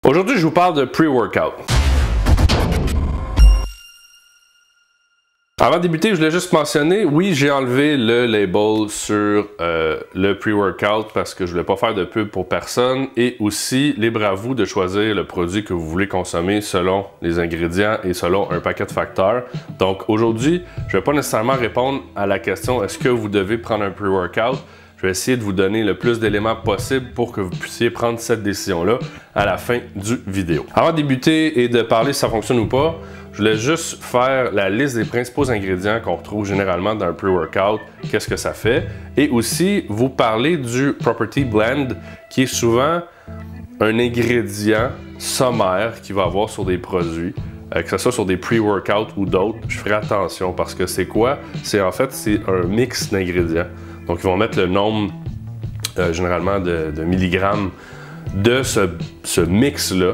Aujourd'hui, je vous parle de pre-workout. Avant de débuter, je voulais juste mentionner, oui, j'ai enlevé le label sur le pre-workout parce que je voulais pas faire de pub pour personne et aussi, libre à vous de choisir le produit que vous voulez consommer selon les ingrédients et selon un paquet de facteurs. Donc aujourd'hui, je vais pas nécessairement répondre à la question est-ce que vous devez prendre un pre-workout? Je vais essayer de vous donner le plus d'éléments possible pour que vous puissiez prendre cette décision-là à la fin du vidéo. Avant de débuter et de parler si ça fonctionne ou pas, je voulais juste faire la liste des principaux ingrédients qu'on retrouve généralement dans un pre-workout, qu'est-ce que ça fait, et aussi vous parler du Property Blend, qui est souvent un ingrédient sommaire qu'il va avoir sur des produits, que ce soit sur des pre-workouts ou d'autres. Je ferai attention parce que c'est quoi? C'est un mix d'ingrédients. Donc, ils vont mettre le nombre, généralement, de milligrammes de ce mix-là,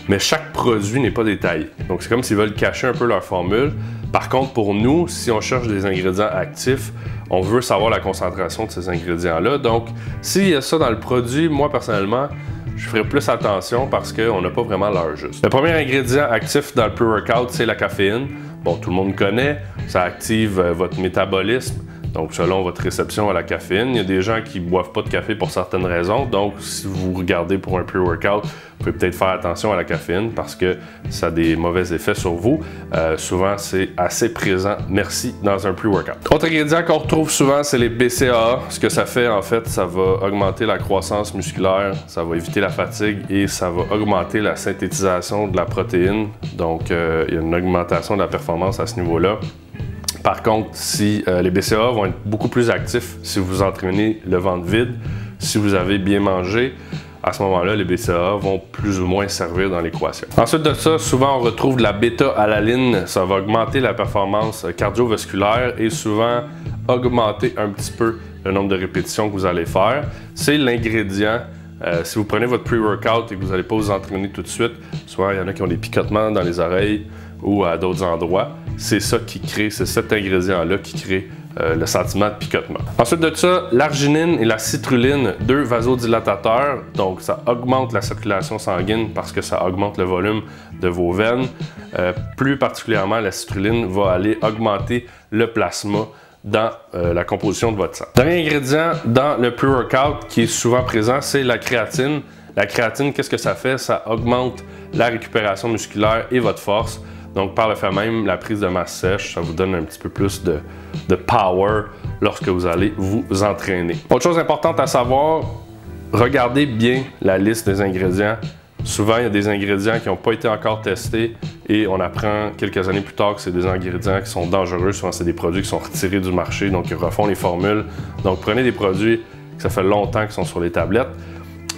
mais chaque produit n'est pas détaillé. Donc, c'est comme s'ils veulent cacher un peu leur formule. Par contre, pour nous, si on cherche des ingrédients actifs, on veut savoir la concentration de ces ingrédients-là. Donc, s'il y a ça dans le produit, moi, personnellement, je ferai plus attention parce qu'on n'a pas vraiment l'heure juste. Le premier ingrédient actif dans le pre-workout, c'est la caféine. Bon, tout le monde connaît, ça active votre métabolisme. Donc, selon votre réception à la caféine, il y a des gens qui ne boivent pas de café pour certaines raisons. Donc, si vous regardez pour un pre-workout, vous pouvez peut-être faire attention à la caféine parce que ça a des mauvais effets sur vous. Souvent, c'est assez présent, merci, dans un pre-workout. Autre ingrédient qu'on retrouve souvent, c'est les BCAA. Ce que ça fait, en fait, ça va augmenter la croissance musculaire, ça va éviter la fatigue et ça va augmenter la synthétisation de la protéine. Donc, il y a une augmentation de la performance à ce niveau-là. Par contre, si les BCAA vont être beaucoup plus actifs si vous vous entraînez le ventre vide, si vous avez bien mangé, à ce moment-là, les BCAA vont plus ou moins servir dans l'équation. Ensuite de ça, souvent on retrouve de la bêta-alanine. Ça va augmenter la performance cardiovasculaire et souvent augmenter un petit peu le nombre de répétitions que vous allez faire. C'est l'ingrédient. Si vous prenez votre pre-workout et que vous n'allez pas vous entraîner tout de suite, souvent il y en a qui ont des picotements dans les oreilles ou à d'autres endroits. C'est ça qui crée, c'est cet ingrédient-là qui crée le sentiment de picotement. Ensuite de ça, l'arginine et la citrulline, deux vasodilatateurs. Donc, ça augmente la circulation sanguine parce que ça augmente le volume de vos veines. Plus particulièrement, la citrulline va aller augmenter le plasma dans la composition de votre sang. Dernier ingrédient dans le pre-workout qui est souvent présent, c'est la créatine. La créatine, qu'est-ce que ça fait? Ça augmente la récupération musculaire et votre force. Donc, par le fait même, la prise de masse sèche, ça vous donne un petit peu plus de power lorsque vous allez vous entraîner. Autre chose importante à savoir, regardez bien la liste des ingrédients. Souvent, il y a des ingrédients qui n'ont pas été encore testés et on apprend quelques années plus tard que c'est des ingrédients qui sont dangereux. Souvent, c'est des produits qui sont retirés du marché, donc ils refont les formules. Donc, prenez des produits que ça fait longtemps qu'ils sont sur les tablettes.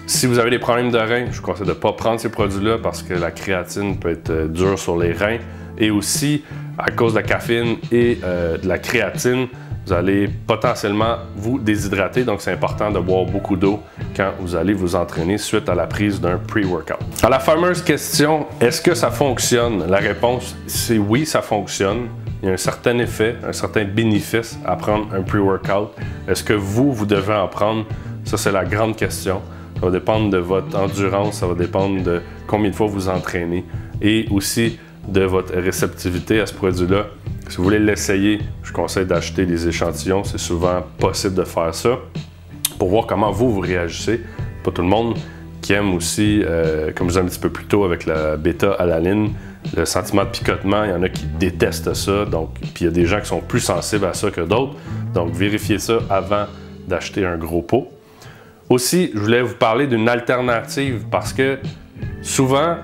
Si vous avez des problèmes de reins, je vous conseille de ne pas prendre ces produits-là parce que la créatine peut être dure sur les reins. Et aussi, à cause de la caféine et de la créatine, vous allez potentiellement vous déshydrater. Donc, c'est important de boire beaucoup d'eau quand vous allez vous entraîner suite à la prise d'un pre-workout. À la fameuse question, est-ce que ça fonctionne? La réponse, c'est oui, ça fonctionne. Il y a un certain effet, un certain bénéfice à prendre un pre-workout. Est-ce que vous devez en prendre? Ça, c'est la grande question. Ça va dépendre de votre endurance, ça va dépendre de combien de fois vous entraînez et aussi de votre réceptivité à ce produit-là. Si vous voulez l'essayer, je conseille d'acheter des échantillons. C'est souvent possible de faire ça pour voir comment vous réagissez. Pas tout le monde qui aime aussi, comme je disais un petit peu plus tôt avec la bêta-alanine, le sentiment de picotement. Il y en a qui détestent ça. Donc, puis il y a des gens qui sont plus sensibles à ça que d'autres. Donc, vérifiez ça avant d'acheter un gros pot. Aussi, je voulais vous parler d'une alternative parce que souvent,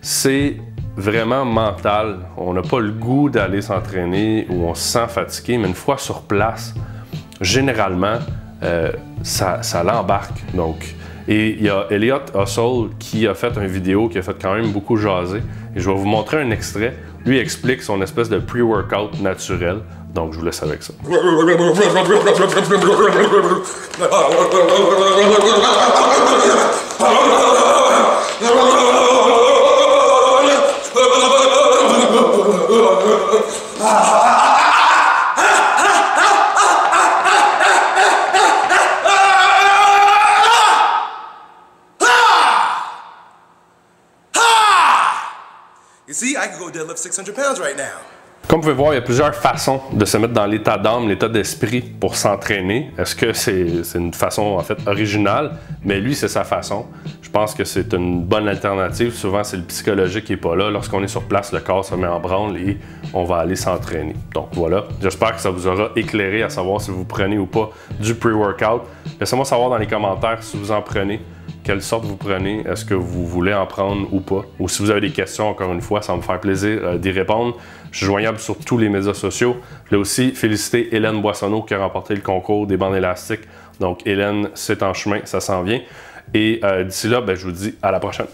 c'est vraiment mental. On n'a pas le goût d'aller s'entraîner ou on se sent fatigué, mais une fois sur place, généralement, ça l'embarque. Donc, et il y a Elliot Hustle qui a fait une vidéo qui a fait quand même beaucoup jaser. Et je vais vous montrer un extrait. Lui explique son espèce de pre-workout naturel. Donc, je vous laisse avec ça. You see, I could go deadlift 600 pounds right now. Comme vous pouvez voir, il y a plusieurs façons de se mettre dans l'état d'âme, l'état d'esprit pour s'entraîner. Est-ce que c'est une façon en fait originale? Mais lui, c'est sa façon. Je pense que c'est une bonne alternative. Souvent, c'est le psychologique qui n'est pas là. Lorsqu'on est sur place, le corps se met en branle et on va aller s'entraîner. Donc voilà, j'espère que ça vous aura éclairé à savoir si vous prenez ou pas du pre-workout. Laissez-moi savoir dans les commentaires si vous en prenez. Quelle sorte vous prenez? Est-ce que vous voulez en prendre ou pas? Ou si vous avez des questions, encore une fois, ça va me faire plaisir d'y répondre. Je suis joignable sur tous les médias sociaux. Je voulais aussi féliciter Hélène Boissonneau qui a remporté le concours des bandes élastiques. Donc Hélène, c'est en chemin, ça s'en vient. Et d'ici là, je vous dis à la prochaine.